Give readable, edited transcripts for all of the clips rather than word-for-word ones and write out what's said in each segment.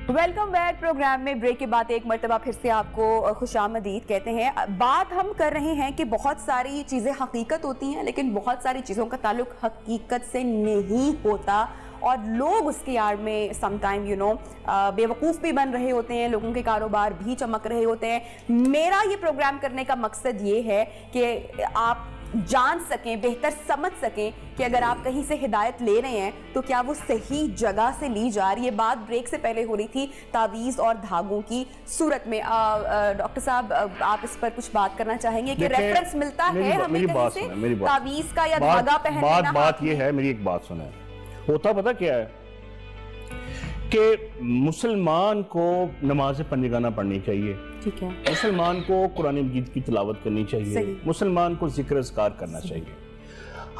Welcome back program میں break کے بعد ایک مرتبہ پھر سے آپ کو خوش آمدید کہتے ہیں. بات ہم کر رہے ہیں کہ بہت ساری چیزیں حقیقت ہوتی ہیں لیکن بہت ساری چیزوں کا تعلق حقیقت سے نہیں ہوتا اور لوگ اس کی آڑ میں سم ٹائم بے وقوف بھی بن رہے ہوتے ہیں, لوگوں کے کاروبار بھی چمک رہے ہوتے ہیں. میرا یہ پروگرام کرنے کا مقصد یہ ہے کہ آپ جان سکیں, بہتر سمجھ سکیں کہ اگر آپ کہیں سے ہدایت لے رہے ہیں تو کیا وہ صحیح جگہ سے لی جا رہی ہے. بات بریک سے پہلے ہو رہی تھی تعویذ اور دھاگوں کی صورت میں. ڈاکٹر صاحب آپ اس پر کچھ بات کرنا چاہیں گے کہ ریفرنس ملتا ہے ہمیں کہیں سے تعویذ کا یا دھاگا پہننا؟ بات یہ ہے, میری ایک بات سنیں, ہوتا پتہ کیا ہے کہ مسلمان کو نماز پنجگانہ پڑھنی چاہیے, مسلمان کو قرآن مجید کی تلاوت کرنی چاہیے, مسلمان کو ذکر اذکار کرنا چاہیے.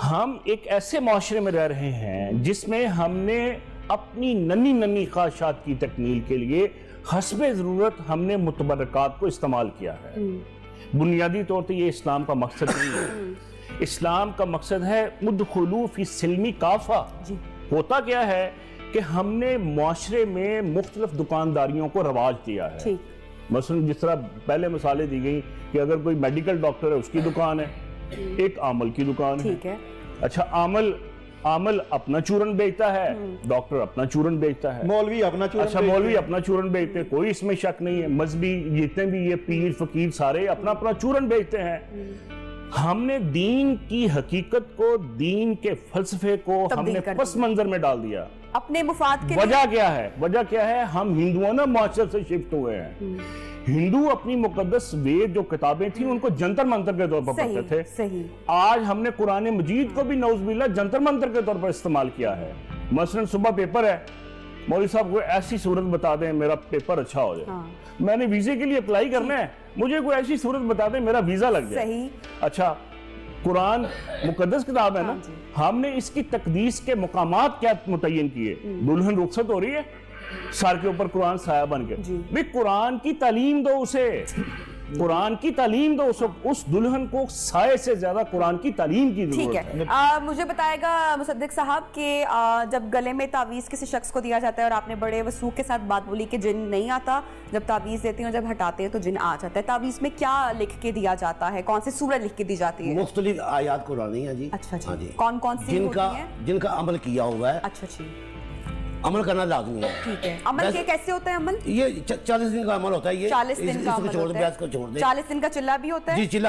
ہم ایک ایسے معاشرے میں رہ رہے ہیں جس میں ہم نے اپنی ننھی خواہشات کی تکمیل کے لیے حسب ضرورت ہم نے متبرکات کو استعمال کیا ہے. بنیادی طور پہ یہ اسلام کا مقصد نہیں ہے. اسلام کا مقصد ہے ادخلوا فی السلم کافہ. ہوتا کیا ہے کہ ہم نے معاشرے میں مختلف دکانداریوں کو رواج دیا ہے. مثلا جس طرح پہلے مثالیں دی گئیں کہ اگر کوئی میڈیکل ڈاکٹر ہے اس کی دکان ہے, ایک عامل کی دکان ہے. اچھا, عامل اپنا چورن بیچتا ہے, ڈاکٹر اپنا چورن بیچتا ہے, مولوی اپنا چورن بیچتے ہیں. کوئی اس میں شک نہیں ہے, مذہبی جتنے بھی یہ پیر فقیر سارے اپنا چورن بیچتے ہیں. ہم نے دین کی حقیقت کو, دین کے فلسفے کو ہم نے پس منظر میں ڈال دیا اپنے مفاد کے. وجہ کیا ہے, ہم ہندوانہ معاشرے سے شفٹ ہوئے ہیں. ہندو اپنی مقدس وید جو کتابیں تھیں ان کو جنتر منتر کے طور پر پڑھتے تھے. آج ہم نے قرآن مجید کو بھی نعوذ باللہ جنتر منتر کے طور پر استعمال کیا ہے. مثلا صبح پیپر ہے, مولوی صاحب کوئی ایسی صورت بتا دیں میرا پیپر اچھا ہو جائے. میں نے ویزے کے لیے اپلائی کرنا ہے, مجھے کوئی ایسی صورت بتا دیں میرا ویزا لگ جائے. اچھا, قرآن مقدس کتاب ہے نا, ہم نے اس کی تقدیس کے مقامات کیا متعین کیے. دلہن رخصت ہو رہی ہے, سر کے اوپر قرآن سایہ بن کے. بھی قرآن کی تعلیم دو اسے, قرآن کی تعلیم دو اس دلہن کو. سائے سے زیادہ قرآن کی تعلیم کی ضرورت ہے. مجھے بتائے گا مصدق صاحب کہ جب گلے میں تعویذ کسی شخص کو دیا جاتا ہے, اور آپ نے بڑے وثوق کے ساتھ بات بولی کہ جن نہیں آتا, جب تعویذ دیتے ہیں اور جب ہٹاتے ہیں تو جن آ جاتا ہے, تعویذ میں کیا لکھ کے دیا جاتا ہے, کون سی سورت لکھ کے دی جاتی ہے؟ مختلف آیات قرآنی ہیں جی. اچھا جی, کون سی ہوتی ہیں جن کا عمل کیا ہوا ہے؟ اچھا جی, عمل کرنا لازمی ہے. ٹھیک ہے. عمل کے کیسے ہوتا ہے عمل؟ یہ 40 دن کا عمل ہوتا ہے. یہ 40 دن کا عمل ہوتا ہے. 40 دن کا چلہ بھی ہوتا ہے جی. چلہ,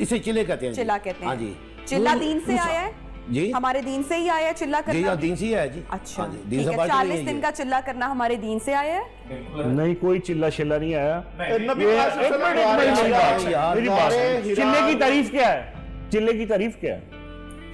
اسے چلے کہتے ہیں. چلہ کہتے ہیں. ہاں جی. چلہ دین سے آیا ہے جی, ہمارے دین سے ہی آیا ہے چلہ کرنا. جی دین سے ہی آیا جی. اچھا, 40 دن کا چلہ کرنا ہمارے دین سے آیا ہے؟ نہیں, کوئی چلہ شلہ نہیں آیا. چلے کی تعریف کیا ہے, چلے کی تعریف کیا ہے؟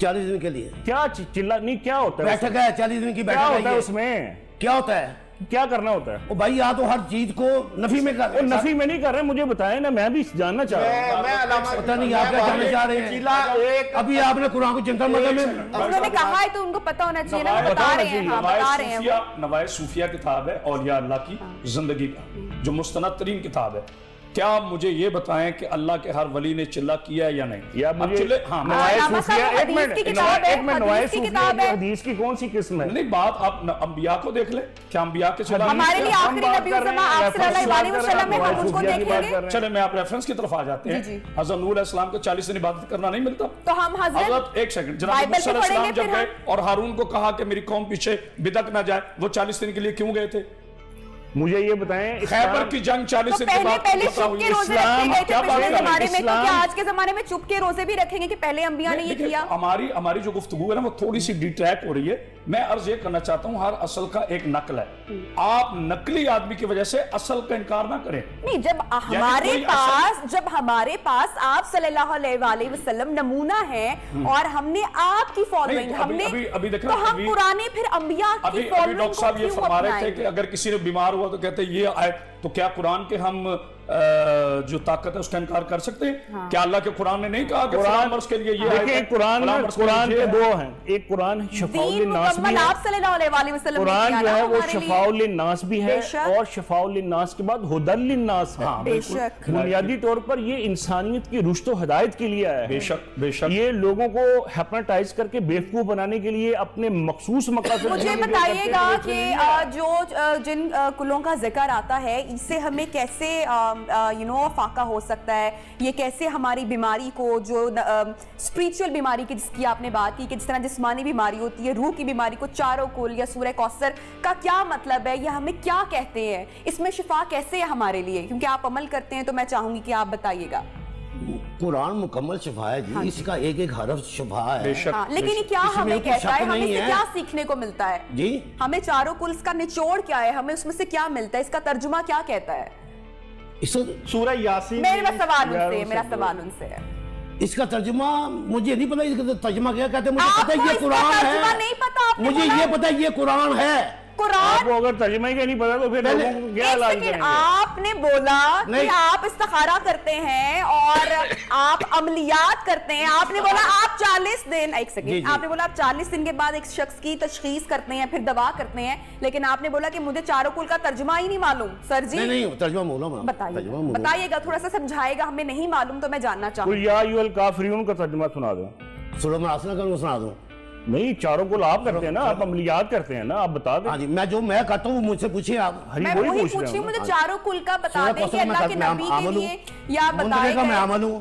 40 دن کے لیے کیا چلہ نہیں, کیا ہوتا ہے بیٹھک ہے 40 دن کی بیٹھک ہے. اس میں کیا ہوتا ہے, کیا کرنا ہوتا ہے؟ او بھائی آپ تو ہر چیز کو نفی میں کر رہے ہیں. نفی میں نہیں کر رہے, مجھے بتائیں نا, میں بھی جاننا چاہ رہا ہوں. پتہ نہیں آپ کیا جاننا چاہ رہے ہیں. ابھی آپ نے قرآن کو جنتر منتر میں انہوں نے کہا ہے تو ان کو پتہ ہونا چاہیے نا, بتا رہے ہیں. نوائے صوفیہ کتاب ہے اولیاء اللہ کی زندگی کا, جو مستند ترین کتاب ہے. کیا مجھے یہ بتائیں کہ اللہ کے ہر ولی نے چلہ کیا ہے یا نہیں؟ یا مجھے نوائے صوفیہ, ایک منٹ, نوائے صوفیہ حدیث کی کون سی قسم ہے؟ نہیں, بات آپ انبیاء کو دیکھ لیں, کیا انبیاء کے چلہ ہمارے لیے آخری نبی الزمان آپ صلی اللہ علیہ وسلم ہے, ہم ان کو دیکھیں گے. چلیں میں آپ ریفرنس کی طرف آ جاتے ہیں. حضرت نوح علیہ السلام کو 40 دن عبادت کرنا نہیں ملتا, تو ہم حضرت ایک سیکنڈ, جناب موسیٰ علیہ السلام جب گئے اور ہارون کو کہا کہ میری قوم پیچھے بدک نہ جائے, وہ 40 دن کے لیے کیوں گئے تھے؟ مجھے یہ بتائیں, خیبر کی جنگ 40 دن کے بعد پہلے چپ کے روزے رکھے گئے تھے پچھلے زمانے میں, تو کیا آج کے زمانے میں چپ کے روزے بھی رکھیں گے کہ پہلے انبیاء نے یہ کیا؟ ہماری جو گفتگو ہے نا وہ تھوڑی سی ڈیٹریک ہو رہی ہے. میں عرض یہ کرنا چاہتا ہوں, ہر اصل کا ایک نقل ہے. آپ نقلی آدمی کی وجہ سے اصل کا انکار نہ کریں. نہیں, جب ہمارے پاس آپ صلی اللہ علیہ وسلم نمونہ ہے اور ہم نے آپ کی فالوئنگ, ہم نے, تو ہم پرانے پھر انبیاء کی فالوئنگ ڈاکٹر صاحب یہ فرما رہے تھے کہ اگر کسی نے بیمار ہوا تو کہتے یہ آئے, تو کیا قرآن کے ہم جو طاقت ہے اس کا انکار کر سکتے ہیں؟ کیا اللہ کے قرآن نے نہیں کہا کہ فلاں مرض کے لیے یہ ہے؟ دیکھیں قرآن کے دو ہیں، ایک قرآن شفاء للناس بھی ہے، آپ صلی اللہ علیہ وسلم قرآن جو ہے وہ شفاء للناس بھی ہے، اور شفاء للناس کے بعد ہدی للناس ہے۔ بنیادی طور پر یہ انسانیت کی رشد و ہدایت کے لیے آیا ہے، بے شک یہ لوگوں کو ہیپناٹائز کر کے بیوقوف بنانے کے لیے اپنے مخصوص مقاصد۔ مجھے بتائیے گا کہ جو جن کلوں کا ذکر آتا ہے اس سے ہمیں کیسے فاقہ ہو سکتا ہے، یہ کیسے ہماری بیماری کو، جو اسپریچول بیماری کی جس کی آپ نے بات کی کہ جس طرح جسمانی بیماری ہوتی ہے، روح کی بیماری کو چاروں کل یا سورہ کوثر کا کیا مطلب ہے، یہ ہمیں کیا کہتے ہیں، اس میں شفا کیسے ہے ہمارے لیے؟ کیونکہ آپ عمل کرتے ہیں تو میں چاہوں گی کہ آپ بتائیے گا۔ قرآن مکمل شفا ہے جی، اس کا ایک ایک حرف شفا ہے، لیکن یہ کیا ہمیں کہتا ہے، ہمیں سے کیا سیکھنے کو ملتا ہے جی؟ ہمیں چاروں کل اس کا نچوڑ کیا ہے، ہمیں اس میں سے کیا ملتا ہے، اس کا ترجمہ کیا کہتا ہے؟ سورہ یاسین، میرا سوال ان سے ہے، اس کا ترجمہ مجھے نہیں پتا، اس کا ترجمہ کیا کہتے ہیں، مجھے پتا یہ قرآن ہے، مجھے یہ پتا یہ قرآن ہے۔ آپ کو اگر ترجمہ ہی نہیں پتا تو پھر لوگوں کو کیا علاج کریں گے؟ آپ نے بولا کہ آپ استخارہ کرتے ہیں اور آپ عملیات کرتے ہیں، آپ نے بولا آپ 40 دن، ایک سیکنڈ، آپ نے بولا آپ 40 دن کے بعد ایک شخص کی تشخیص کرتے ہیں، پھر دوا کرتے ہیں، لیکن آپ نے بولا کہ مجھے چاروں کل کا ترجمہ ہی نہیں معلوم۔ سر جی نہیں ترجمہ معلوم ہے، بتائیے گا، تھوڑا سا سمجھائے گا، ہمیں نہیں معلوم تو میں جاننا چاہوں گی۔ یا ایھا الکافرون کا ترجمہ سنا دیں، سورہ مناسنہ کا سنا دوں؟ نہیں، چاروں کو آپ کرتے ہیں نا، آپ عملیات کرتے ہیں نا، آپ بتا دیں۔ ہاں جی، میں جو میں کرتا ہوں مجھ سے پوچھیں آپ۔ میں وہی پوچھ رہی ہوں، مجھے چاروں کل کا بتا دیں کہ اللہ کے نبی کے لیے، یا بتائیں گا میں عمل ہوں،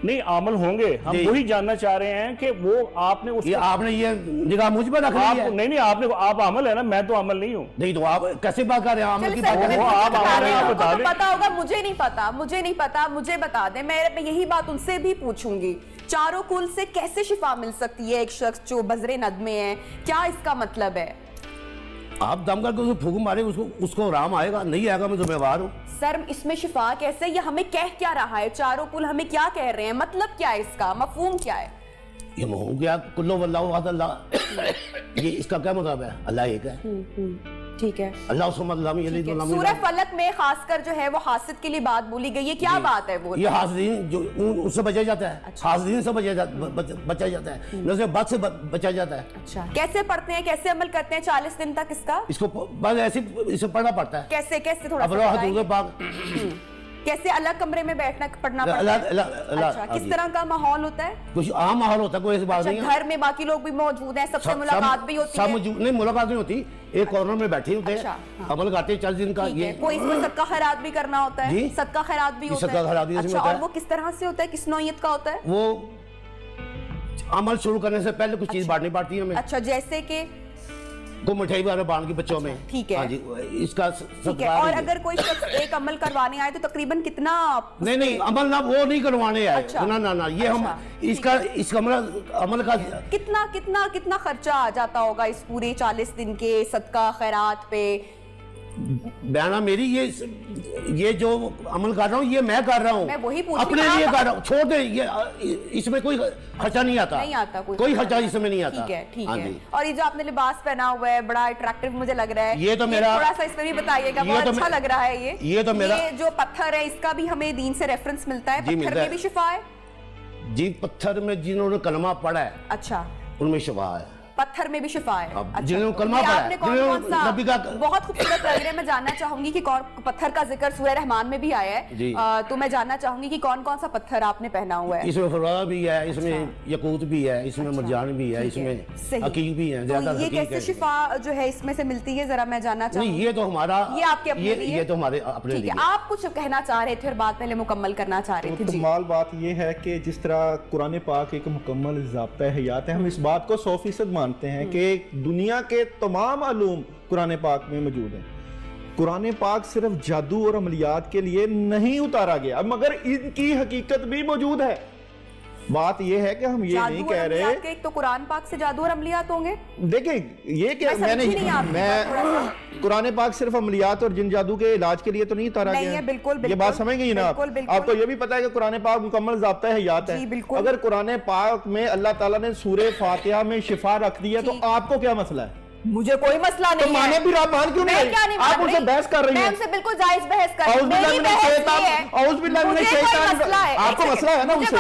نہیں عامل ہوں گے، ہم وہی جاننا چاہ رہے ہیں کہ وہ آپ نے یہ نگاہ مجھ پر رکھ لی ہے؟ نہیں، آپ عمل ہے نا، میں تو عمل نہیں ہوں۔ نہیں تو آپ کیسے بات کر رہے ہیں عمل کی بات؟ پتا ہوگا، مجھے نہیں پتا، مجھے بتا دیں، میں یہی بات ان سے بھی پوچھوں گی، چاروں کل سے کیسے شفا مل سکتی ہے ایک شخص جو بزر ندمے ہے، کیا اس کا مطلب ہے؟ آپ دم کر کے اسے پھونک مارے، اس کو آرام آئے گا، نہیں آئے گا میں ذمہ وار ہوں۔ سر اس میں شفا کیسے، یہ ہمیں کہہ کیا رہا ہے، چاروں کل ہمیں کیا کہہ رہے ہیں، مطلب کیا ہے اس کا، مفہوم کیا ہے؟ یہ مفہوم کیا، کلو واللہ احد اللہ، یہ اس کا کیا مطلب ہے؟ اللہ ایک ہے، ٹھیک ہے، اللہ صمد لم یلد ولم یولد۔ سورہ فلق میں خاص کر جو ہے وہ حاسد کے لیے بات بولی گئی ہے، کیا بات ہے وہ؟ یہ حاسدین جو اس سے بچا جاتا ہے، حاسدین سے بچا جاتا ہے، نظر بد سے بچا جاتا ہے۔ اچھا، کیسے پڑھتے ہیں، کیسے عمل کرتے ہیں 40 دن تک اس کا؟ اس کو بس ایسے اسے پڑھنا پڑتا ہے۔ کیسے تھوڑا سا کیسے الگ کمرے میں بیٹھنا پڑھنا پڑتا ہے؟ اچھا، کس طرح کا ماحول ہوتا ہے؟ کچھ عام ماحول ہوتا ہے، کوئی ایسی بات نہیں ہے۔ گھر میں باقی لوگ بھی موجود ہیں، سب سے ملاقات بھی ہوتی ہے؟ نہیں، ملاقات نہیں ہوتی، ایک کارنر میں بیٹھے ہوتے ہیں، عمل کرتے ہیں 40 دن کا۔ یہ کوئی اس میں صدقہ خیرات بھی کرنا ہوتا ہے؟ صدقہ خیرات بھی ہوتا ہے؟ صدقہ خیرات بھی ہوتا ہے۔ اور وہ کس طرح سے ہوتا ہے، کس نوعیت کا ہوتا ہے؟ وہ عمل شروع کرنے سے پہلے کچھ چیز بانٹنی پڑتی ہے ہمیں۔ اچھا، جیسے کہ کو مٹھائی وغیرہ بانٹ کے بچوں میں، ٹھیک ہے، اس کا ٹھیک ہے۔ اور اگر کوئی شخص ایک عمل کروانے آئے تو تقریباً کتنا؟ نہیں، عمل نہ وہ نہیں کروانے آئے، نہ یہ ہم اس عمل کا کتنا خرچہ آ جاتا ہوگا اس پورے 40 دن کے صدقہ خیرات پہ؟ بیانہ میری یہ جو عمل کر رہا ہوں یہ میں کر رہا ہوں، اپنے لیے کر رہا ہوں، چھوڑ دیں، یہ اس میں کوئی خرچہ نہیں آتا، کوئی خرچہ اس میں نہیں آتا۔ ٹھیک ہے۔ اور یہ جو آپ نے لباس پہنا ہوا ہے بڑا اٹریکٹیو مجھے لگ رہا ہے، یہ تو میرا، تھوڑا سا اس میں بھی بتائیے گا، بہت اچھا لگ رہا ہے یہ تو میرا۔ یہ جو پتھر ہے اس کا بھی ہمیں دین سے ریفرنس ملتا ہے، پتھر میں بھی شفا ہے؟ جی، پتھر میں جنہوں نے کلمہ پڑھا ہے اچھا ان میں شفا ہے، پتھر میں بھی شفا ہے۔ جنہوں نے کلمہ پڑھا ہے، بہت خوبصورت لگ رہا ہے، میں جاننا چاہوں گی کہ پتھر کا ذکر سورہ رحمان میں بھی آیا ہے، تو میں جاننا چاہوں گی کہ کون کون سا پتھر آپ نے پہنا ہوا ہے؟ اس میں فروا بھی ہے، اس میں یقوت بھی ہے، اس میں مرجان بھی ہے، اس میں حقیق بھی ہے، زیادہ یہ کیسے شفا جو ہے اس میں سے ملتی ہے، ذرا میں جاننا چاہوں گی۔ یہ تو ہمارا، یہ آپ کے اپنے لیے، یہ تو ہمارے اپنے لیے۔ آپ کچھ کہنا چاہ رہے تھے اور بات پہلے مکمل کرنا چاہ رہے تھے۔ کمال بات یہ ہے کہ جس طرح قرآن پاک ایک مکمل ضابطہ حیات ہے، ہم اس بات کو 100% مانتے ہیں کہ دنیا کے تمام علوم قرآن پاک میں موجود ہیں۔ قرآن پاک صرف جادو اور عملیات کے لیے نہیں اتارا گیا، مگر ان کی حقیقت بھی موجود ہے۔ بات یہ ہے کہ ہم یہ نہیں کہہ رہے کہ تو قرآن پاک سے جادو اور عملیات ہوں گے، دیکھیں یہ کہ میں قرآن پاک صرف عملیات اور جن جادو کے علاج کے لیے تو نہیں اتارا گیا ہے، یہ بات سمجھ گئی نا آپ کو؟ یہ بھی پتا ہے کہ قرآن پاک مکمل ضابطہ حیات ہے، اگر قرآن پاک میں اللہ تعالیٰ نے سورہ فاتحہ میں شفا رکھ دی ہے تو آپ کو کیا مسئلہ ہے؟ مجھے کوئی مسئلہ نہیں ہے. مانے بھی آپ مان کیوں نہیں رہی؟ آپ ان سے بحث کر رہی ہیں. میں ان سے بالکل جائز بحث کر رہی ہوں. میری بحث یہ ہے مجھے کوئی مسئلہ ہے. آپ کو مسئلہ ہے نا ان سے.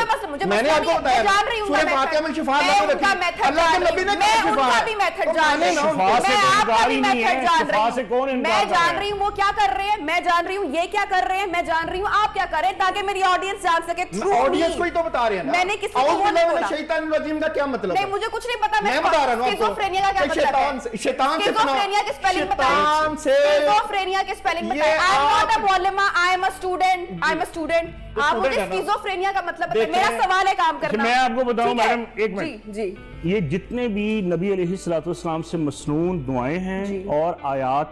میں نے آپ کو بتایا جان رہی ہوں سورہ فاتحہ میں شفاعت لا کے رکھی. اللہ کے نبی نے کہا میں ان کا بھی میتھڈ جان رہی ہوں. میں آپ کا بھی میتھڈ جان رہی ہوں. میں جان رہی ہوں وہ کیا کر رہے ہیں, میں جان رہی ہوں یہ کیا کر رہے ہیں, میں جان رہی ہوں آپ کیا کر رہے ہیں, تاکہ میری آڈینس جان سکے. آڈینس کو ہی تو بتا رہے ہیں. میں نے کسی کو وہ نہیں بولا. شیطان الرجیم کا کیا مطلب ہے؟ نہیں مجھے کچھ نہیں پتا. میں بتا رہا ہوں آپ کو. اسکیزوفرینیا کا کیا مطلب ہے؟ شیطان سے اسکیزوفرینیا کی سپیلنگ بتائیں. اسکیزوفرینیا کی سپیلنگ بتائیں. I am not a polymer, I am a student. I am a student. آپ مجھے اسکیزوفرینیا کا مطلب بتائیں. میرا سوال ہے کام کرنا. میں آپ کو بتاؤں میڈم ایک منٹ. جی یہ جتنے بھی نبی علیہ الصلوۃ والسلام سے مسنون دعائیں ہیں اور آیات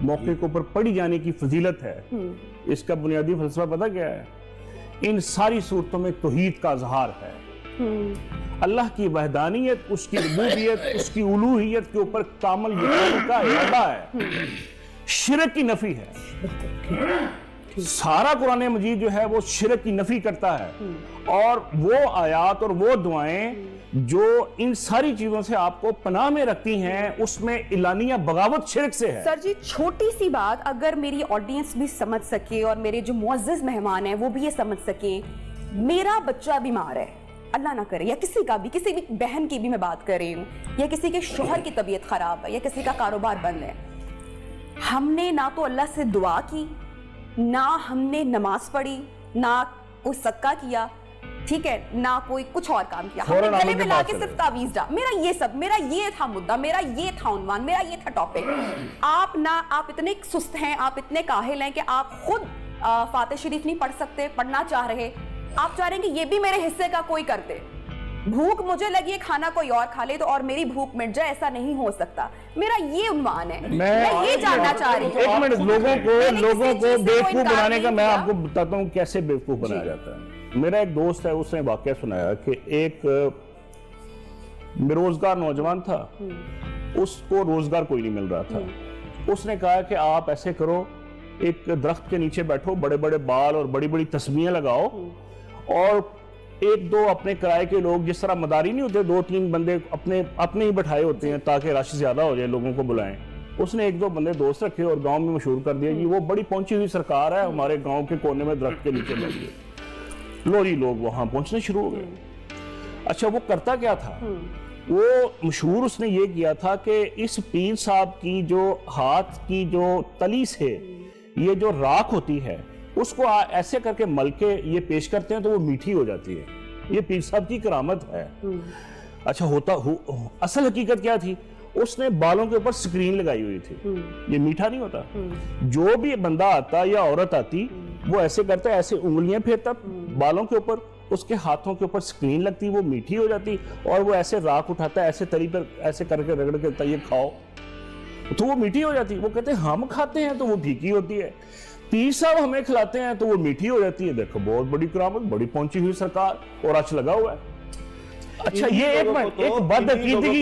موقع کے اوپر پڑھی جانے کی فضیلت ہے, اس کا بنیادی فلسفہ پتہ کیا ہے؟ ان ساری صورتوں میں توحید کا اظہار ہے. اللہ کی وحدانیت, اس کی ربوبیت, اس کی الوہیت کے اوپر کامل یقین کا اعادہ ہے. شرک کی نفی ہے. سارا قرآن مجید جو ہے وہ شرک کی نفی کرتا ہے, اور وہ آیات اور وہ دعائیں جو ان ساری چیزوں سے آپ کو پناہ میں رکھتی ہیں, اس میں اعلانیہ بغاوت شرک سے ہے. سر جی چھوٹی سی بات اگر میری آڈینس بھی سمجھ سکے اور میرے جو معزز مہمان ہیں وہ بھی یہ سمجھ سکیں, میرا بچہ بیمار ہے اللہ نہ کرے, یا کسی کا بھی, کسی بھی بہن کی بھی میں بات کر رہی ہوں, یا کسی کے شوہر کی طبیعت خراب ہے, یا کسی کا کاروبار بند ہے, ہم نے نہ تو اللہ سے دعا کی, نہ ہم نے نماز پڑھی, نہ کوئی صدقہ کیا, ٹھیک ہے, نہ کوئی کچھ اور کام کیا, ہم نے گلے میں لا کے صرف تعویذ ڈا. میرا یہ تھا مدعا, میرا یہ تھا عنوان, میرا یہ تھا ٹاپک. آپ اتنے سست ہیں, آپ اتنے کاہل ہیں کہ آپ خود فاتح شریف نہیں پڑھ سکتے, پڑھنا چاہ رہے, آپ چاہ رہے ہیں کہ یہ بھی میرے حصے کا کوئی کر دے. بھوک مجھے لگی ہے, کھانا کوئی اور کھا لے تو اور میری بھوک مٹ جائے, ایسا نہیں ہو سکتا. میرا یہ عنوان ہے, میں یہ جاننا چاہ رہی ہوں. ایک منٹ, لوگوں کو بیوقوف بنانے کا میں آپ کو بتاتا ہوں کیسے بیوقوف بنایا جاتا ہے. میرا ایک دوست ہے, اس نے واقعہ سنایا کہ ایک بے روزگار نوجوان تھا, اس کو روزگار کوئی نہیں مل رہا تھا. اس نے کہا کہ آپ ایسے کرو, ایک درخت کے نیچے بیٹھو, بڑے بڑے بال اور بڑی بڑی تسبیحیں لگاؤ, اور ایک دو اپنے کرائے کے لوگ, جس طرح مداری نہیں ہوتے, 2-3 بندے اپنے ہی بٹھائے ہوتے ہیں تاکہ رش زیادہ ہو جائے, لوگوں کو بلائیں. اس نے 1-2 بندے دوست رکھے اور گاؤں میں مشہور کر دیا, وہ بڑی پہنچی ہوئی سرکار ہے, ہمارے گاؤں کے کونے میں درخت کے نیچے بیٹھ گئے. لو جی لوگ وہاں پہنچنے شروع ہو گئے. اچھا وہ کرتا کیا تھا, وہ مشہور اس نے یہ کیا تھا کہ اس پیر صاحب کی جو ہاتھ کی جو تلی سے یہ جو راکھ ہوتی ہے, اس کو ایسے کر کے مل کے یہ پیش کرتے ہیں تو وہ میٹھی ہو جاتی ہے. یہ پیر صاحب کی کرامت ہے. اچھا اصل حقیقت کیا تھی, اس نے بالوں کے اوپر سکرین لگائی ہوئی تھی. یہ میٹھا نہیں ہوتا. جو بھی بندہ آتا یا عورت آتی وہ ایسے کرتا, ایسے انگلیاں پھیرتا بالوں کے اوپر, اس کے ہاتھوں کے اوپر سکرین لگتی, وہ میٹھی ہو جاتی, اور وہ ایسے راکھ اٹھاتا, ایسے تری پر ایسے کر کے رگڑ کے یہ کھاؤ تو وہ میٹھی ہو جاتی. وہ کہتے ہیں ہم کھاتے ہیں تو وہ پھیکی ہوتی ہے, پیر صاحب ہمیں کھلاتے ہیں تو وہ میٹھی ہو جاتی ہے. دیکھو بہت بڑی کرامت, بڑی پہنچی ہوئی سرکار, اور اچھ لگا ہوا ہے. اچھا یہ ایک بدعقیدگی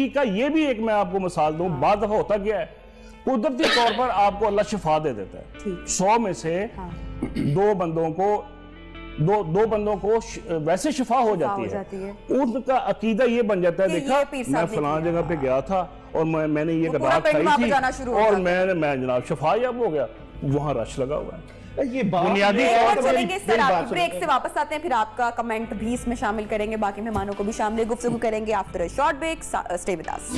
کا یہ بھی ایک میں آپ کو مثال دوں. بعض دفعہ ہوتا کیا ہے, قدرتی طور پر آپ کو اللہ شفا دے دیتا ہے. 100 میں سے 2 بندوں کو ویسے شفا ہو جاتی ہے. ان کا عقیدہ یہ بن جاتا ہے, دیکھا میں فلاں جگہ پہ گیا تھا اور میں نے یہ رات کھائی تھی اور میں جناب شفا یاب ہو گیا, وہاں رش لگا ہوا ہے. یہ بنیادی بریک سے واپس آتے ہیں, پھر آپ کا کمنٹ بھی اس میں شامل کریں گے, باقی مہمانوں کو بھی شامل گفتگو کریں گے after a short break. Stay with us.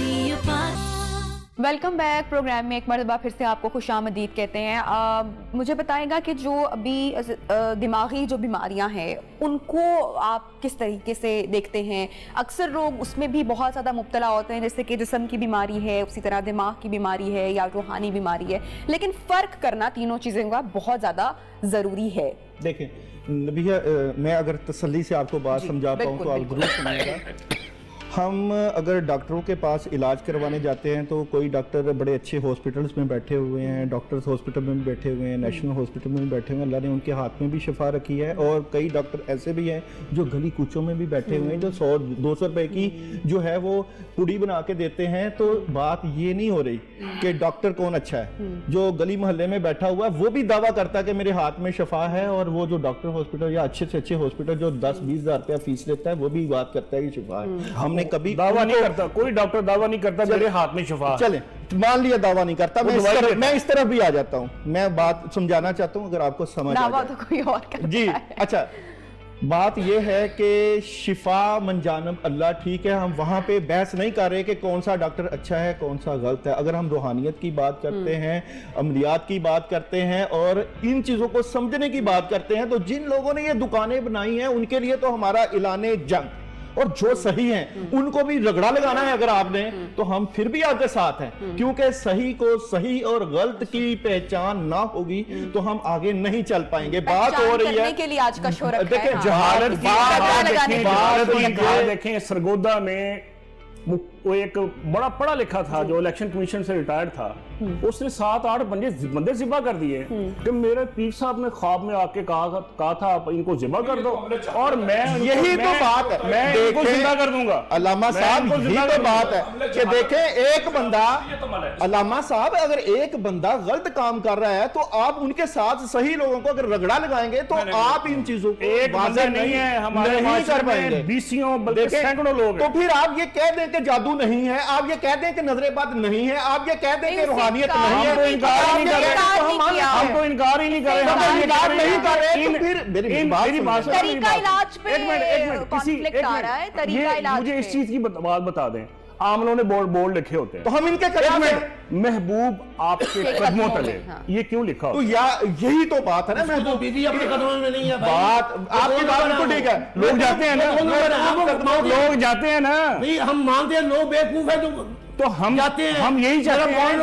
Welcome back. Program میں ایک مرتبہ پھر سے آپ کو خوش آمدید کہتے ہیں. مجھے بتائیں گا کہ جو ابھی دماغی جو بیماریاں ہیں ان کو آپ کس طریقے سے دیکھتے ہیں؟ اکثر لوگ اس میں بھی بہت زیادہ مبتلا ہوتے ہیں, جیسے کہ جسم کی بیماری ہے, اسی طرح دماغ کی بیماری ہے, یا روحانی بیماری ہے, لیکن فرق کرنا تینوں چیزوں کا بہت زیادہ ضروری ہے. دیکھیں نبیہ, میں اگر تسلی سے آپ کو بات سمجھا پاؤں تو آپ ضرور سمجھیں گا. ہم اگر ڈاکٹروں کے پاس علاج کروانے جاتے ہیں تو کوئی ڈاکٹر بڑے اچھے ہاسپٹلس میں بیٹھے ہوئے ہیں, ڈاکٹرز ہاسپٹل میں بھی بیٹھے ہوئے ہیں, نیشنل ہاسپٹل میں بھی بیٹھے ہوئے ہیں, اللہ نے ان کے ہاتھ میں بھی شفا رکھی ہے. اور کئی ڈاکٹر ایسے بھی ہیں جو گلی کوچوں میں بھی بیٹھے ہوئے ہیں, جو 100-200 روپے کی جو ہے وہ پوڑی بنا کے دیتے ہیں. تو بات یہ نہیں ہو رہی کہ ڈاکٹر کون اچھا ہے. جو گلی محلے میں بیٹھا ہوا ہے وہ بھی دعویٰ کرتا ہے کہ میرے ہاتھ میں شفا ہے, اور وہ جو ڈاکٹر ہاسپٹل یا اچھے سے اچھے ہاسپٹل جو 10-20 ہزار روپیہ فیس لیتا ہے وہ بھی بات کرتا ہے کہ شفا ہے. ہم نے نے کبھی دعویٰ نہیں کرتا، کوئی ڈاکٹر دعویٰ نہیں کرتا میرے ہاتھ میں شفا. چلیں مان لیا دعویٰ نہیں کرتا, میں اس طرف بھی آ جاتا ہوں, میں بات سمجھانا چاہتا ہوں اگر آپ کو سمجھ آ جائے. جی اچھا, بات یہ ہے کہ شفا من جانب اللہ, ٹھیک ہے, ہم وہاں پہ بحث نہیں کر رہے کہ کون سا ڈاکٹر اچھا ہے کون سا غلط ہے. اگر ہم روحانیت کی بات کرتے ہیں, عملیات کی بات کرتے ہیں اور ان چیزوں کو سمجھنے کی بات کرتے ہیں, تو جن لوگوں نے یہ دکانیں بنائی ہیں ان کے لیے تو ہمارا اعلان جنگ, اور جو صحیح ہیں ان کو بھی رگڑا لگانا ہے اگر آپ نے, تو ہم پھر بھی آپ کے ساتھ ہیں, کیونکہ صحیح کو صحیح اور غلط کی پہچان نہ ہوگی تو ہم آگے نہیں چل پائیں گے. بات ہو رہی ہے کے لیے آج کا شو رکھا ہے, دیکھیں جہالت دیکھیں سرگودا میں وہ ایک بڑا پڑھا لکھا تھا جو الیکشن کمیشن سے ریٹائرڈ تھا, اس نے 7-8 بندے ذبح کر دیے کہ میرے پیر صاحب نے خواب میں آ کے کہا تھا آپ ان کو ذبح کر دو, اور میں یہی تو بات ہے, میں ان کو زندہ کر دوں گا. علامہ صاحب یہی تو بات ہے کہ دیکھیں ایک بندہ, علامہ صاحب اگر ایک بندہ غلط کام کر رہا ہے تو آپ ان کے ساتھ صحیح لوگوں کو اگر رگڑا لگائیں گے تو آپ ان چیزوں کو ایک بندہ نہیں ہے ہمارے معاشرے میں بیسیوں بلکہ سینکڑوں لوگ ہیں. تو پھر آپ یہ کہہ دیں کہ جادو نہیں ہے, آپ یہ کہہ دیں کہ نظر بد نہیں ہے, آپ یہ کہہ دیں کہ روحانیت نہیں ہے, ہم تو انکار ہی نہیں کر رہے, ہم انکار نہیں کر رہے, تو پھر میری بات طریقہ علاج پہ کانفلکٹ آ رہا ہے. طریقہ علاج مجھے اس چیز کی بات بتا دیں, عاملوں نے بورڈ لکھے ہوتے ہیں تو ہم ان کے خلاف ہیں, محبوب آپ کے قدموں تلے, یہ کیوں لکھا تو یہی تو بات ہے نا, محبوب بیوی اپنے قدموں میں نہیں ہے. بات آپ کی بات تو ٹھیک ہے, لوگ جاتے ہیں نا, لوگ جاتے ہیں نا, ہم مانتے ہیں لوگ بیوقوف ہے جو تو ہم یہی چاہتے ہیں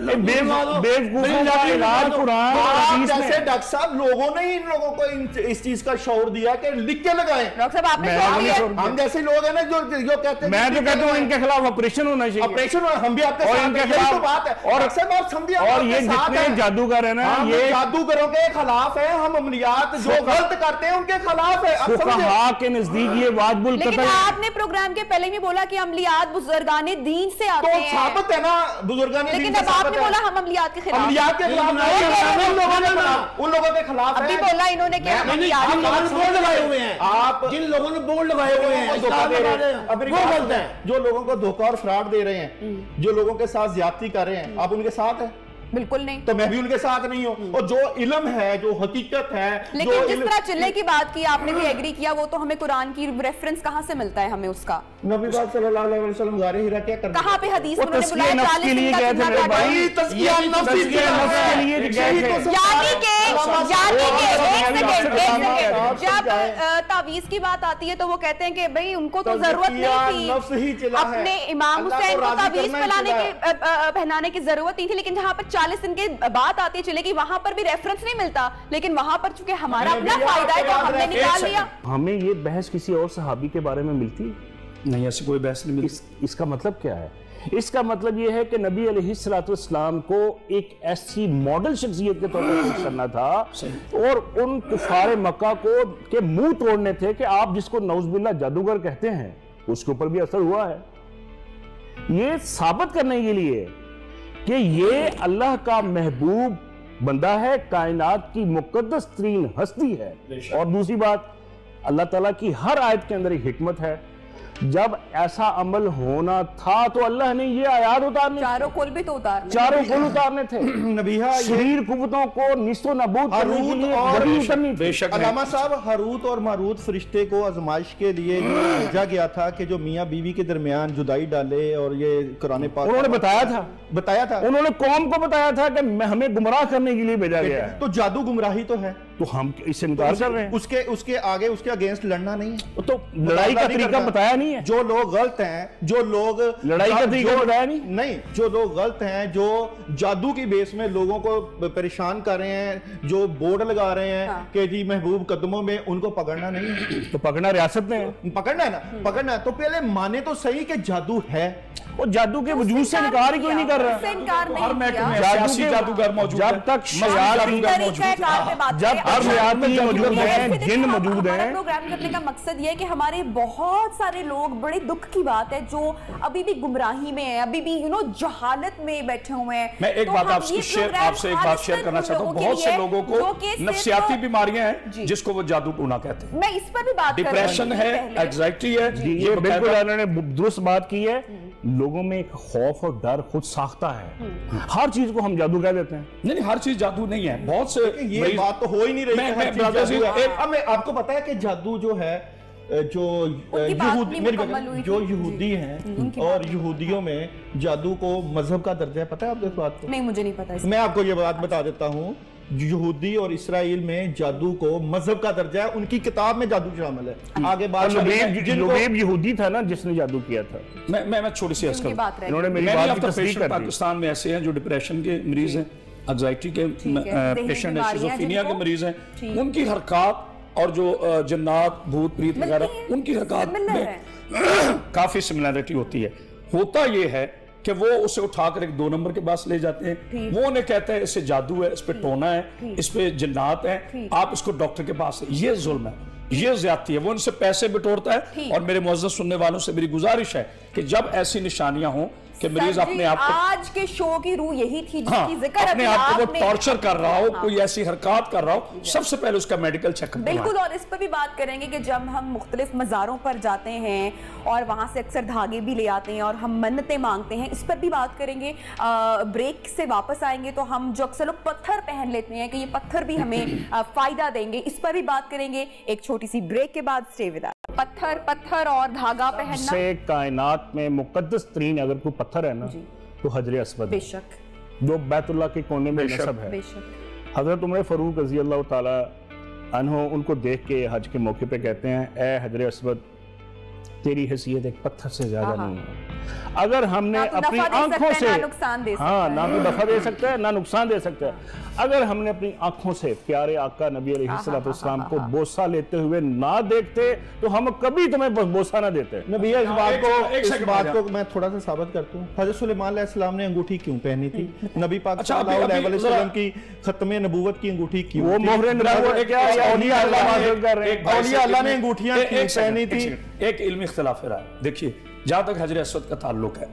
کہ بیوقوفوں کا علاج قرآن اور حدیث میں. جیسے ڈاکٹر صاحب لوگوں نے ان لوگوں کو اس چیز کا شعور دیا کہ لکھ کے لگائیں. ڈاکٹر صاحب آپ نے شعور دیا, ہم جیسے لوگ ہیں نا جو کہتے ہیں, میں تو کہتا ہوں ان کے خلاف آپریشن ہونا چاہیے, آپریشن, ہم بھی آپ کے ساتھ ہیں, یہی تو بات ہے. اور اکثر آپ سمجھیں, اور یہ جتنے جادوگر ہیں نا, یہ جادوگروں کے خلاف ہیں, ہم عملیات جو غلط کرتے ہیں ان کے خلاف ہے. فقہاء کے نزدیک یہ واجب القتل. لیکن آپ نے پروگرام کے پہلے بھی بولا کہ عملیات بزرگان دین سے آتے ہیں, تو ثابت ہے نا بزرگان دین, لیکن اب آپ نے بولا ہم عملیات کے خلاف, عملیات کے خلاف ان لوگوں کے خلاف ابھی بولا انہوں نے کہ بورڈ لگائے ہوئے ہیں, آپ جن لوگوں نے بورڈ لگائے ہوئے ہیں جو لوگوں کو دھوکہ اور فراڈ دے رہے ہیں, جو لوگوں کے ساتھ زیادتی کر رہے ہیں, آپ ان کے ساتھ ہیں؟ بالکل نہیں. تو میں بھی ان کے ساتھ نہیں ہوں. اور جو علم ہے, جو حقیقت ہے, لیکن جس طرح چلے کی بات کی آپ نے بھی ایگری کیا, وہ تو ہمیں قرآن کی ریفرنس کہاں سے ملتا ہے ہمیں اس کا؟ نبی پاک صلی اللہ علیہ وسلم غار ہرا کیا کرتے ہیں, کہاں پہ حدیث میں انہوں نے بلایا 40 کے لیے گئے تھے میرے بھائی, تزکیہ نفس کے لیے یعنی کہ جب تعویذ کی بات آتی ہے تو وہ کہتے ہیں کہ بھئی ان کو تو ضرورت نہیں تھی, اپنے امام حسین کو تعویذ پہنانے کی ضرورت نہیں تھی, لیکن جہاں پر 40 دن کے بات آتی ہے چلے گی وہاں پر بھی ریفرنس نہیں ملتا, لیکن وہاں پر چونکہ ہمارا اپنا فائدہ ہے تو ہم نے نکال لیا. ہمیں یہ بحث کسی اور صحابی کے بارے میں ملتی نہیں, ایسی کوئی بحث نہیں ملتی. اس کا مطلب کیا ہے؟ اس کا مطلب یہ ہے کہ نبی علیہ السلام کو ایک ایسی ماڈل شخصیت کے طور پر پیش کرنا تھا, اور ان کفار مکہ کو کے منہ توڑنے تھے کہ آپ جس کو نعوذ باللہ جادوگر کہتے ہیں اس کے اوپر بھی اثر ہوا ہے. یہ ثابت کرنے کے لیے کہ یہ اللہ کا محبوب بندہ ہے, کائنات کی مقدس ترین ہستی ہے. اور دوسری بات, اللہ تعالیٰ کی ہر آیت کے اندر ایک حکمت ہے. جب ایسا عمل ہونا تھا تو اللہ نے یہ آیات اتارنے, چاروں کل بھی تو اتارنے تھے, شریر قوتوں کو نیست و نابود کرنے کے لیے وحی اترنی تھی. علامہ صاحب, ہاروت اور ماروت فرشتے کو آزمائش کے لیے بھیجا گیا تھا کہ جو میاں بیوی کے درمیان جدائی ڈالے, اور یہ قرآن پاک انہوں نے بتایا تھا, انہوں نے قوم کو بتایا تھا کہ ہمیں گمراہ کرنے کے لیے بھیجا گیا ہے. تو جادو گمراہی تو ہے, تو ہم اس سے انکار کر رہے ہیں. اس کے آگے اس کے اگینسٹ لڑنا نہیں ہے, تو لڑائی کا طریقہ بتایا نہیں ہے. جو لوگ غلط ہیں, جو لوگ لڑائی کا طریقہ بتایا نہیں, جو لوگ غلط ہیں, جو جادو کی بیس میں لوگوں کو پریشان کر رہے ہیں, جو بورڈ لگا رہے ہیں کہ جی محبوب قدموں میں, ان کو پکڑنا نہیں ہے. تو پکڑنا ریاست نے پکڑنا ہے نا, پکڑنا ہے. تو پہلے مانے تو صحیح کہ جادو ہے, وہ جادو کے وجود سے انکار ہی کوئی نہیں کر رہا. ہر محکمے میں سیاسی جادوگر موجود ہے, جب تک شیاطین موجود ہیں, جن موجود ہیں. پروگرام کرنے کا مقصد یہ ہے کہ ہمارے بہت سارے لوگ, بڑے دکھ کی بات ہے, جو ابھی بھی گمراہی میں ہیں, ابھی بھی جہالت میں بیٹھے ہوئے ہیں. میں ایک بات آپ سے ایک بات شیئر کرنا چاہتا ہوں. بہت سے لوگوں کو نفسیاتی بیماریاں ہیں جس کو وہ جادو ٹونا کہتے ہیں. میں اس پر بھی بات کر رہا ہوں. ڈپریشن ہے, اینگزائٹی ہے. یہ بالکل انہوں نے درست بات کی ہے. لوگوں میں ایک خوف اور ڈر خود ساختہ ہے. ہر چیز کو ہم جادو کہہ دیتے ہیں. نہیں, ہر چیز جادو نہیں ہے. بہت سے یہ بات تو ہو ہی نہیں رہی. آپ کو پتا ہے کہ جادو جو ہے, جو یہودی ہیں اور یہودیوں میں جادو کو مذہب کا درجہ ہے. پتا ہے آپ کو اس بات کو؟ نہیں, مجھے نہیں پتا. میں آپ کو یہ بات بتا دیتا ہوں. یہودی اور اسرائیل میں جادو کو مذہب کا درجہ ہے. ان کی کتاب میں جادو شامل ہے. آگے بات, لبیب یہودی تھا نا جس نے جادو کیا تھا. میں چھوٹی سی عرض کروں, انہوں نے میری بات کی تصدیق کر دی. پاکستان میں ایسے ہیں جو ڈپریشن کے مریض ہیں, انگزائٹی کے پیشنٹ ہیں, شیزوفرینیا کے مریض ہیں. ان کی حرکات اور جو جنات, بھوت پریت وغیرہ, ان کی حرکات میں کافی سملیرٹی ہوتی ہے. ہوتا یہ ہے کہ وہ اسے اٹھا کر ایک 2 نمبر کے پاس لے جاتے ہیں. وہ انہیں کہتے ہیں اس سے جادو ہے, اس پہ ٹونا ہے, اس پہ جنات ہیں, آپ اس کو ڈاکٹر کے پاس. یہ ظلم ہے, یہ زیادتی ہے. وہ ان سے پیسے بٹورتا ہے. اور میرے معزز سننے والوں سے میری گزارش ہے کہ جب ایسی نشانیاں ہوں کہ مریض اپنے آپ کو, آج کے شو کی روح یہی تھی جس کی ذکر اپنے آپ کو وہ ٹارچر کر رہا ہو, کوئی ایسی حرکات کر رہا ہو, سب سے پہلے اس کا میڈیکل چیک اپ. بالکل. اور اس پر بھی بات کریں گے کہ جب ہم مختلف مزاروں پر جاتے ہیں اور وہاں سے اکثر دھاگے بھی لے آتے ہیں اور ہم منتیں مانگتے ہیں, اس پر بھی بات کریں گے. بریک سے واپس آئیں گے تو ہم جو اکثر لوگ پتھر پہن لیتے ہیں کہ یہ پتھر بھی ہمیں فائدہ دیں گے, اس پر بھی بات کریں گے ایک چھوٹی سی بریک کے بعد. Stay with us. پتھر اور دھاگا پہننا, سے کائنات میں مقدس ترین اگر کوئی پتھر ہے نا تو حجر اسود, بے شک, جو بیت اللہ کے کونے میں نصب ہے. حضرت عمر فاروق رضی اللہ تعالی عنہ ان کو دیکھ کے حج کے موقع پہ کہتے ہیں, اے حجر اسود, تیری حیثیت ایک پتھر سے زیادہ نہیں ہے. اگر ہم نے اپنی آنکھوں سے, ہاں, نہ تو دفع دے سکتا ہے نہ نقصان دے سکتا ہے, اگر ہم نے اپنی آنکھوں سے پیارے آقا نبی علیہ السلام کو بوسہ لیتے ہوئے نہ دیکھتے تو ہم کبھی تمہیں بوسہ نہ دیتے. نبی اس بات کو میں تھوڑا سا ثابت کرتا ہوں. حضرت سلیمان علیہ السلام نے انگوٹھی کیوں پہنی تھی؟ نبی پاک صلی اللہ علیہ وسلم کی ختم نبوت کی انگوٹھی کیوں؟ وہ مہر نبوت کیا اولیاء اللہ نے انگوٹھیاں کیوں پہنی تھی؟ ایک علمی اختلاف رہا ہے. دیکھیے, جہاں تک حجر اسود کا تعلق ہے,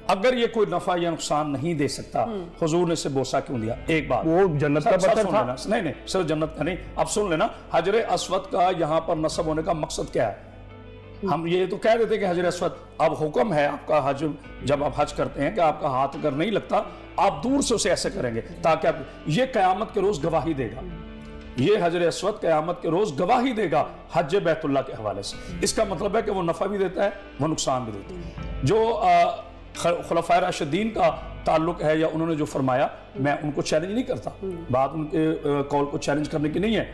اگر یہ کوئی نفع یا نقصان نہیں دے سکتا, حضور نے اسے بوسہ کیوں دیا؟ ایک بات, وہ جنت کا پتھر تھا. نہیں, صرف جنت کا نہیں. اب سن لینا, حجر اسود کا یہاں پر نصب ہونے کا مقصد کیا ہے؟ ہم یہ تو کہہ دیتے کہ حجر اسود, اب حکم ہے آپ کا حج, جب آپ حج کرتے ہیں کہ آپ کا ہاتھ اگر نہیں لگتا آپ دور سے اسے ایسے کریں گے تاکہ آپ, یہ قیامت کے روز گواہی دے گا. یہ حجر اسود قیامت کے روز گواہی دے گا حج بیت اللہ کے حوالے سے. اس کا مطلب ہے کہ وہ نفع بھی دیتا ہے, وہ نقصان بھی دیتا ہے. جو خلفائے راشدین کا تعلق ہے یا انہوں نے جو فرمایا, میں ان کو چیلنج نہیں کرتا, بات ان کے قول کو چیلنج کرنے کی نہیں ہے.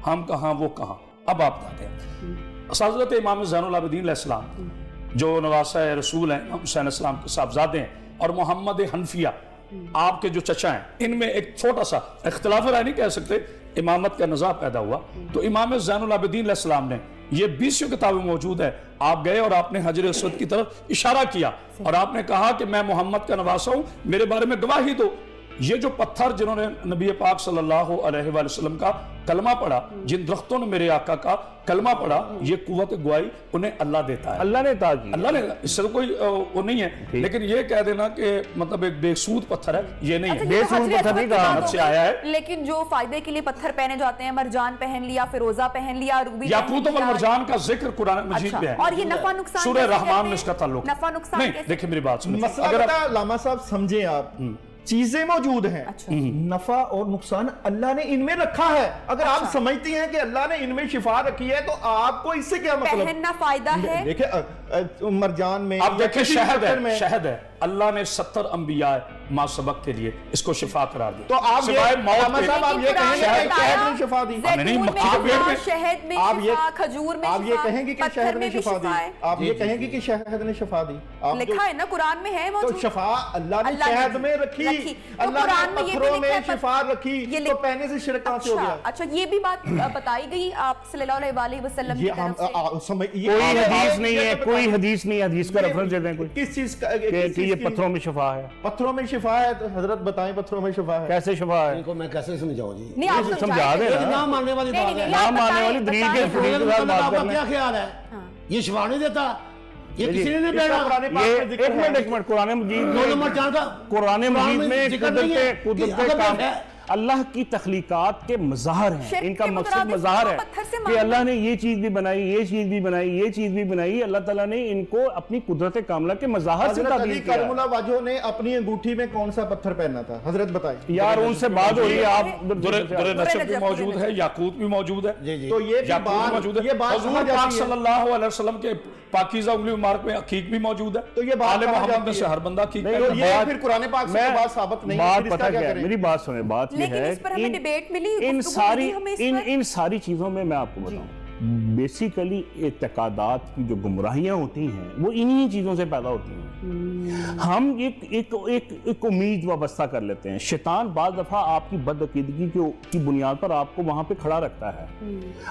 ہم کہاں وہ کہاں. اب آپ بتاتے ہیں, حضرت امام زین العابدین علیہ السلام جو نواسہ رسول ہیں, حسین السلام کے صاحبزادے ہیں, اور محمد حنفیہ آپ کے جو چچا ہیں, ان میں ایک چھوٹا سا اختلاف رائے نہیں کہہ سکتے, امامت کا نزاع پیدا ہوا. تو امام زین العابدین علیہ السلام نے, یہ 20 کتابیں موجود ہے, آپ گئے اور آپ نے حجر اسود کی طرف اشارہ کیا اور آپ نے کہا کہ میں محمد کا نواسہ ہوں, میرے بارے میں گواہی دو. یہ جو پتھر جنہوں نے نبی پاک صلی اللہ علیہ وآلہ وسلم کا کلمہ پڑھا, جن درختوں نے میرے آقا کا کلمہ پڑھا, یہ قوت گواہی انہیں اللہ دیتا ہے. اللہ نے عطا کی, اللہ نے, اس سے تو کوئی وہ نہیں ہے. لیکن یہ کہہ دینا کہ مطلب ایک بے سود پتھر ہے, یہ نہیں ہے. بے سود پتھر نہیں کہا سے آیا ہے. لیکن جو فائدے کے لیے پتھر پہنے جاتے ہیں, مرجان پہن لیا, فیروزہ پہن لیا, روبی, یاقوت و مرجان کا ذکر قرآن مجید میں ہے. اور یہ نفع نقصان, سورہ رحمان میں اس کا تعلق. نفع نقصان نہیں, دیکھیں میری بات سنیں. اگر علامہ صاحب سمجھیں, آپ چیزیں موجود ہیں, نفع اور نقصان اللہ نے ان میں رکھا ہے. اگر آپ سمجھتی ہیں کہ اللہ نے ان میں شفا رکھی ہے تو آپ کو اس سے کیا مطلب؟ پہننا فائدہ ہے. دیکھیں مرجان میں, آپ دیکھیں شہد ہے, اللہ نے 70 انبیاء ما سبق کے لیے اس کو شفا قرار دیا. تو آپ یہ شہد نے شفا دی, شہد میں شفا, کھجور میں شفا, آپ یہ کہیں گے کہ شہد نے شفا دی, آپ یہ کہیں گے کہ شہد نے شفا دی, لکھا ہے نا قرآن میں ہے. تو شفا اللہ نے شہد میں رکھی, اللہ نے پتھروں میں شفا رکھی, تو پہنے سے شرک کہاں سے ہو گیا؟ اچھا, یہ بھی بات بتائی گئی آپ صلی اللہ علیہ وسلم کی طرف سے. کوئی حدیث نہیں ہے, کوئی کوئی حدیث نہیں, حدیث کا ریفرنس دے دیں کوئی کس چیز کا کہ یہ پتھروں میں شفا ہے. پتھروں میں شفا ہے تو حضرت بتائیں پتھروں میں شفا ہے کیسے شفا ہے؟ ان کو میں کیسے سمجھاؤں جی؟ نہیں آپ سمجھا دیں نا. نام ماننے والی بات ہے, نام ماننے والی دلیل کے ساتھ بات کرنا. کیا خیال ہے یہ شفا نہیں دیتا, یہ کسی نے نہیں پڑھا. ایک منٹ قرآن مجید میں قدرت کام اللہ کی تخلیقات کے مظاہر ہیں, ان کا مقصد مظاہر ہے کہ اللہ نے یہ چیز بھی بنائی, یہ چیز بھی بنائی, یہ چیز بھی بنائی. اللہ تعالیٰ نے ان کو اپنی قدرت کاملہ کے مظاہر سے تعبیر کیا. کرم اللہ وجہ نے اپنی انگوٹھی میں کون سا پتھر پہنا تھا حضرت بتائیں یار, ان سے بات ہو رہی ہے. آپ درِ نصب بھی موجود ہے, یاقوت بھی موجود ہے, تو یہ بات حضور پاک صلی اللہ علیہ وسلم کے پاکیزہ انگلی مبارک میں عقیق بھی موجود ہے, تو یہ بات آل محمد میں سے ہر بندہ عقیق ہے. یہ پھر قرآن پاک سے بات ثابت نہیں ہے. بات پتہ کیا ہے, میری بات سنیں. بات یہ ہے ان ساری چیزوں میں میں آپ کو بتاؤں, بیسیکلی اعتقادات کی جو گمراہیاں ہوتی ہیں وہ انہی چیزوں سے پیدا ہوتی ہیں. ہم ایک امید وابستہ کر لیتے ہیں. شیطان بعض دفعہ آپ کی بد عقیدگی کی بنیاد پر آپ کو وہاں پہ کھڑا رکھتا ہے,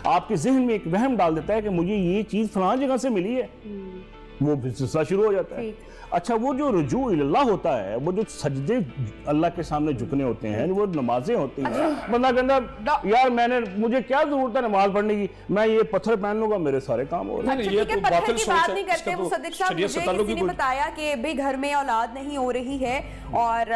آپ کے ذہن میں ایک وہم ڈال دیتا ہے کہ مجھے یہ چیز فلاں جگہ سے ملی ہے, وہ سلسلہ شروع ہو جاتا ہے. اچھا, وہ جو رجوع اللہ ہوتا ہے, وہ جو سجدے اللہ کے سامنے جھکنے ہوتے ہیں, وہ نمازیں ہوتی ہیں, بندہ کہتا یار مجھے کیا ضرورت ہے نماز پڑھنے کی, میں یہ پتھر پہن لوں گا میرے سارے کام ہو رہے ہیں. یہ تو باطل سوچ ہے. مصدق صاحب مجھے کسی نے بتایا کہ بھئی گھر میں اولاد نہیں ہو رہی ہے اور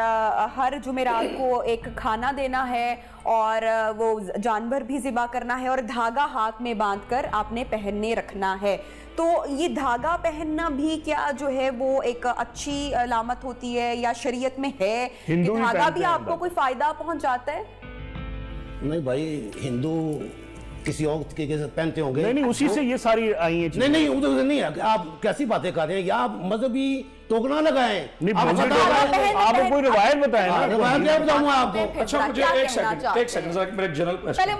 ہر جمعرات کو ایک کھانا دینا ہے اور وہ جانور بھی ذبح کرنا ہے اور دھاگا ہاتھ میں باندھ کر آپ نے پہننے رکھنا ہے. تو یہ دھاگا پہننا بھی کیا جو ہے وہ ایک اچھی علامت ہوتی ہے یا شریعت میں ہے کہ دھاگا بھی آپ کو کوئی فائدہ پہنچاتا ہے؟ نہیں بھائی, ہندو کسی اور پہنتے ہوں گے. نہیں اسی سے یہ ساری آئی ہیں. نہیں ادھر نہیں ہے, آپ کیسی باتیں کر رہے ہیں, یا آپ مذہبی ٹوکنا لگائیں. آپ کوئی روایت بتائیں نا. روایت کیا بتاؤں میں آپ کو؟ اچھا مجھے ایک سیکنڈ میرے جنرل پہلے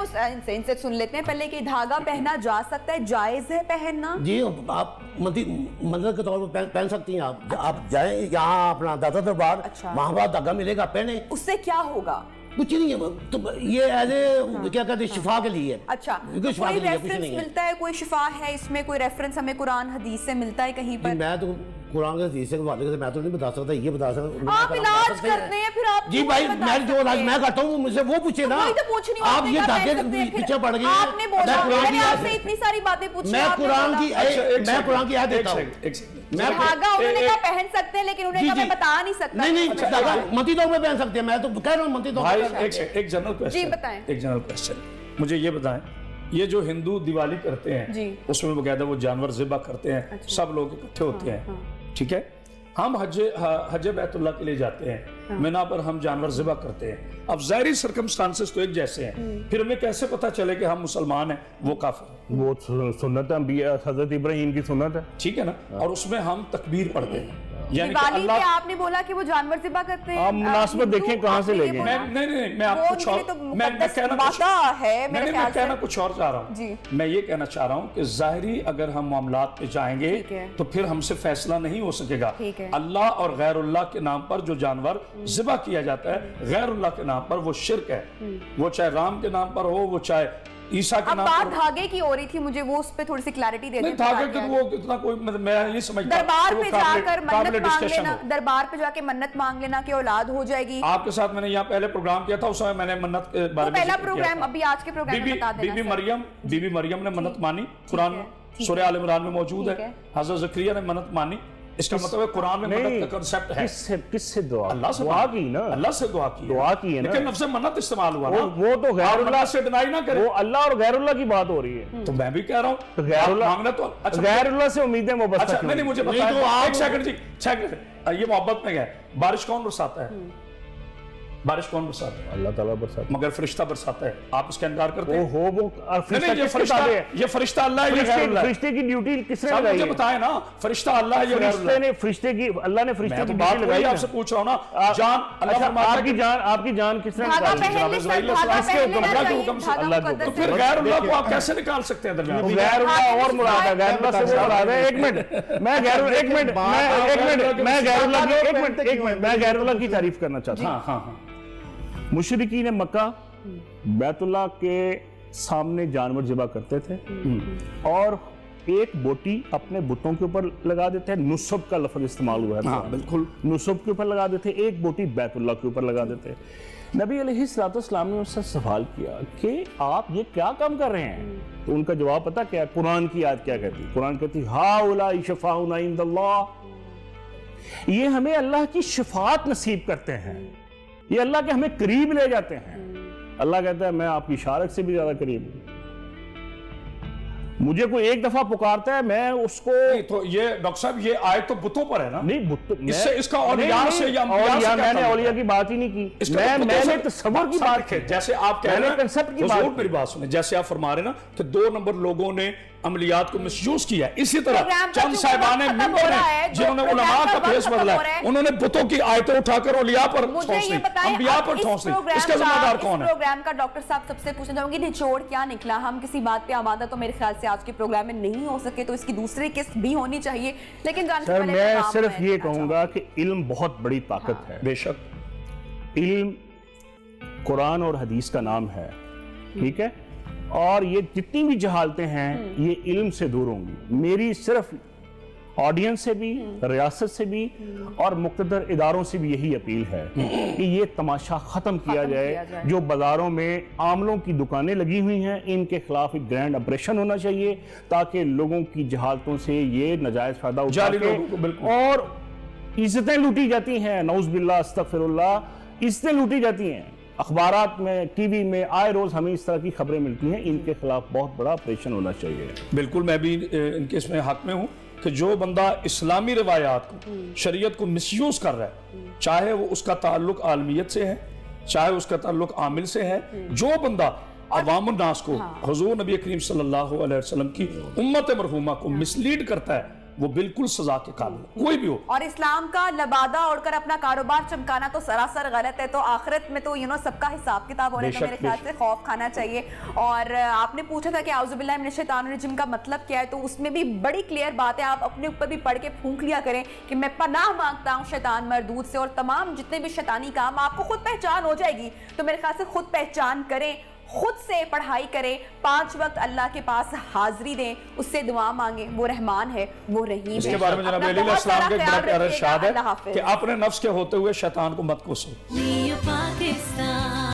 ان سے سن لیتے ہیں پہلے کہ دھاگا پہنا جا سکتا ہے, جائز ہے پہننا؟ جی آپ منظر کے طور پر پہن سکتی ہیں. آپ جائیں یہاں اپنا داتا دربار, وہاں پر دھاگا ملے گا, پہنے. اس سے کیا ہوگا؟ کچھ نہیں ہے, تو یہ ایز اے کیا کہتے ہیں شفا کے لیے. اچھا, کوئی ریفرنس ملتا ہے, کوئی شفا ہے اس میں, کوئی ریفرنس ہمیں قرآن حدیث سے ملتا ہے کہیں پر؟ میں تو قرآن کے حدیث سے میں تو نہیں بتا سکتا, یہ بتا سکتا. آپ علاج کرتے ہیں پھر آپ جی بھائی, میں جو علاج میں کرتا ہوں مجھ سے وہ پوچھے نا. آپ یہ دھاگے پیچھے پڑ گئے. آپ نے بولا میں نے آپ سے اتنی ساری باتیں پوچھی, میں قرآن کی آیت دیتا ہوں. دھاگا انہوں نے کہا پہن سکتے ہیں لیکن انہیں کہا میں بتا نہیں سکتا. نہیں منتی طور پہ پہن سکتے ہیں, میں تو کہہ رہا ہوں منتی طور پہ. ایک جنرل کویسچن مجھے یہ بتائیں, یہ جو ہندو دیوالی کرتے ہیں اس میں باقاعدہ وہ جانور ذبح کرتے ہیں, سب لوگ اکٹھے ہوتے ہیں, ٹھیک ہے. ہم حج بیت اللہ کے لیے جاتے ہیں, مینا پر ہم جانور ذبح کرتے ہیں. اب ظاہری سرکمسٹانسز تو ایک جیسے ہیں, پھر ہمیں کیسے پتہ چلے کہ ہم مسلمان ہیں وہ کافر ہیں؟ وہ سنت ہے, حضرت ابراہیم کی سنت ہے, ٹھیک ہے نا. اور اس میں ہم تکبیر پڑھتے ہیں. دیوالی پہ آپ نے بولا کہ وہ جانور ذبح کرتے ہیں, آپ مناسبت دیکھیں کہاں سے لے گئے. نہیں میں آپ کچھ اور کہنا کچھ اور چاہ رہا ہوں. میں یہ کہنا چاہ رہا ہوں کہ ظاہری اگر ہم معاملات پہ جائیں گے تو پھر ہم سے فیصلہ نہیں ہو سکے گا. اللہ اور غیر اللہ کے نام پر جو جانور ذبح کیا جاتا ہے غیر اللہ کے نام پر, وہ شرک ہے. وہ چاہے رام کے نام پر ہو, وہ چاہے عیسیٰ کے نام پر. بات دھاگے کی ہو رہی تھی, مجھے وہ اس پہ تھوڑی سی کلیرٹی دے دیں. دھاگے کی وہ اتنا کوئی میں یہ سمجھتا ہوں دربار پہ جا کر منت مانگ لینا, دربار پہ جا کے منت مانگ لینا کہ اولاد ہو جائے گی. آپ کے ساتھ میں نے یہاں پہلے پروگرام کیا تھا, اس میں نے منت کے بارے میں پہلا پروگرام ابھی آج کے پروگرام میں بتا دینا. بی بی مریم نے منت مانی, قرآن میں سورہ آل عمران میں موجود ہے. حضرت زکریا نے منت مانی. اس کا مطلب ہے قرآن میں منت کا کنسپٹ ہے. کس سے دعا؟ اللہ سے دعا کی نا, اللہ سے دعا کی ہے, لیکن لفظ منت استعمال ہوا نا, وہ تو غیر اللہ سے ڈینائی نہ کرے. وہ اللہ اور غیر اللہ کی بات ہو رہی ہے. تو میں بھی کہہ رہا ہوں غیر اللہ مانگنا تو غیر اللہ سے امیدیں وابستہ. اچھا نہیں مجھے بتائیں, ایک سیکنڈ جی, یہ محبت میں گئے. بارش کون برساتا ہے؟ بارش کون برساتا ہے؟ اللہ تعالیٰ برساتا ہے. مگر فرشتہ برساتا ہے, آپ اس کا انکار کرتے ہیں؟ یہ فرشتہ اللہ ہے, یہ غیر اللہ ہے. فرشتے کی ڈیوٹی کس نے لگائی ہے؟ مجھے بتائیں نا, فرشتہ اللہ ہے, یہ غیر اللہ ہے. فرشتے کی اللہ نے فرشتے کی ڈیوٹی لگائی. آپ سے پوچھ رہا ہوں نا, جان اللہ فرماتا ہے, آپ کی جان کس نے نکالی؟ اللہ کے حکم سے. تو پھر غیر اللہ کو آپ کیسے نکال سکتے ہیں درمیان؟ غیر اللہ اور مراد ہے, غیر اللہ سے مراد ہے. ایک منٹ میں غیر اللہ کی تعریف کرنا چاہتا ہوں. مشرکین مکہ بیت اللہ کے سامنے جانور ذبح کرتے تھے اور ایک بوٹی اپنے بتوں کے اوپر لگا دیتے ہیں, نصب کا لفظ استعمال ہوا ہے, بالکل نصب کے اوپر لگا دیتے, ایک بوٹی بیت اللہ کے اوپر لگا دیتے. نبی علیہ السلام نے اس سے سوال کیا کہ آپ یہ کیا کام کر رہے ہیں؟ تو ان کا جواب پتہ کیا ہے؟ قرآن کی آیت کیا کہتی ہے؟ قرآن کہتی ہؤلاء شفاعنا عند اللہ, یہ ہمیں اللہ کی شفاعت نصیب کرتے ہیں, یہ اللہ کے ہمیں قریب لے جاتے ہیں. اللہ کہتا ہے میں آپ کی شارک سے بھی زیادہ قریب ہوں. مجھے کوئی ایک دفعہ پکارتا ہے میں اس کو, تو یہ ڈاکٹر صاحب یہ آیت تو بتوں پر ہے نا؟ نہیں, اس کا اولیاء سے یا انبیاء سے, میں نے اولیاء کی بات ہی نہیں کی, میں نے تصور کی بات کی. جیسے آپ کہہ رہے ہیں, حضور میری بات سنیں, جیسے آپ فرما رہے ہیں نا کہ 2 نمبر لوگوں نے عملیات کو مس یوز کیا ہے, اسی طرح چند صاحبان ممبر ہیں جنہوں نے علماء کا بھیس بدلا ہے, انہوں نے بتوں کی آیتیں اٹھا کر اولیاء پر ٹھونس دی, انبیاء پر ٹھونس دی. اس کا ذمہ دار کون ہے؟ اس پروگرام کا ڈاکٹر صاحب سب سے پوچھنا چاہوں گی نچوڑ کیا نکلا؟ ہم کسی بات پہ آمادہ تو میرے خیال سے آج کے پروگرام میں نہیں ہو سکے, تو اس کی دوسری قسط بھی ہونی چاہیے. لیکن سر میں صرف یہ کہوں گا کہ علم بہت بڑی طاقت ہے. بے شک علم قرآن اور حدیث کا نام ہے, ٹھیک ہے, اور یہ جتنی بھی جہالتیں ہیں یہ علم سے دور ہوں گی. میری صرف آڈینس سے بھی, ریاست سے بھی اور مقتدر اداروں سے بھی یہی اپیل ہے کہ یہ تماشا ختم کیا جائے. جو بازاروں میں عاملوں کی دکانیں لگی ہوئی ہیں ان کے خلاف ایک گرینڈ آپریشن ہونا چاہیے تاکہ لوگوں کی جہالتوں سے یہ ناجائز فائدہ اٹھا کے, اور عزتیں لوٹی جاتی ہیں, نعوذ باللہ استغفر اللہ, عزتیں لوٹی جاتی ہیں. اخبارات میں, ٹی وی میں آئے روز ہمیں اس طرح کی خبریں ملتی ہیں, ان کے خلاف بہت بڑا آپریشن ہونا چاہیے. بالکل میں بھی ان کے اس میں حق میں ہوں کہ جو بندہ اسلامی روایات کو, شریعت کو مس یوز کر رہا ہے, چاہے وہ اس کا تعلق عالمیت سے ہے, چاہے اس کا تعلق عامل سے ہے, جو بندہ عوام الناس کو, حضور نبی کریم صلی اللہ علیہ وسلم کی امت مرحومہ کو مسلیڈ کرتا ہے, وہ بالکل سزا کے قابل ہے, کوئی بھی ہو. اور اسلام کا لبادہ اوڑھ کر اپنا کاروبار چمکانا تو سراسر غلط ہے. تو آخرت میں تو سب کا حساب کتاب ہونے کا میرے خیال سے خوف کھانا چاہیے. اور آپ نے پوچھا تھا کہ اعوذ باللہ من الشیطان الرجیم کا مطلب کیا ہے, تو اس میں بھی بڑی کلیئر بات ہے. آپ اپنے اوپر بھی پڑھ کے پھونک لیا کریں کہ میں پناہ مانگتا ہوں شیطان مردود سے, اور تمام جتنے بھی شیطانی کام آپ کو خود پہچان ہو جائے گی. تو میرے خیال سے خود پہچان کریں, خود سے پڑھائی کریں, 5 وقت اللہ کے پاس حاضری دیں, اس سے دعا مانگیں, وہ رحمان ہے, وہ رحیم ہے. اس کے بارے میں جناب علیہ السلام کے بڑا پیارا ارشاد ہے کہ اپنے نفس کے ہوتے ہوئے شیطان کو مت کوسو.